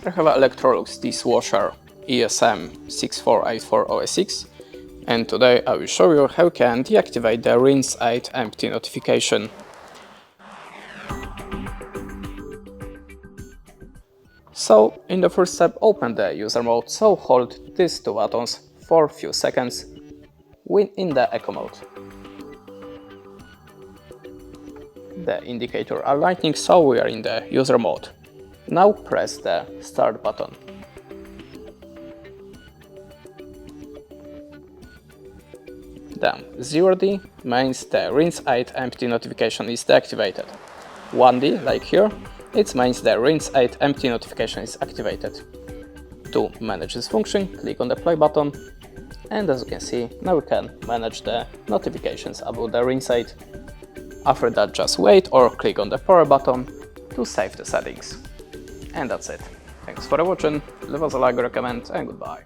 I have an Electrolux Dishwasher ESM64840SX, and today I will show you how you can deactivate the rinse aid empty notification. So, in the first step, open the user mode, so hold these two buttons for a few seconds in the echo mode. The indicator are lightning, so we are in the user mode. Now press the start button. Then 0D means the rinse aid empty notification is deactivated. 1D, like here, it means the rinse aid empty notification is activated. To manage this function, click on the play button, and as you can see, now we can manage the notifications about the rinse aid. After that, just wait or click on the power button to save the settings. And that's it. Thanks for watching, leave us a like or a comment, and goodbye.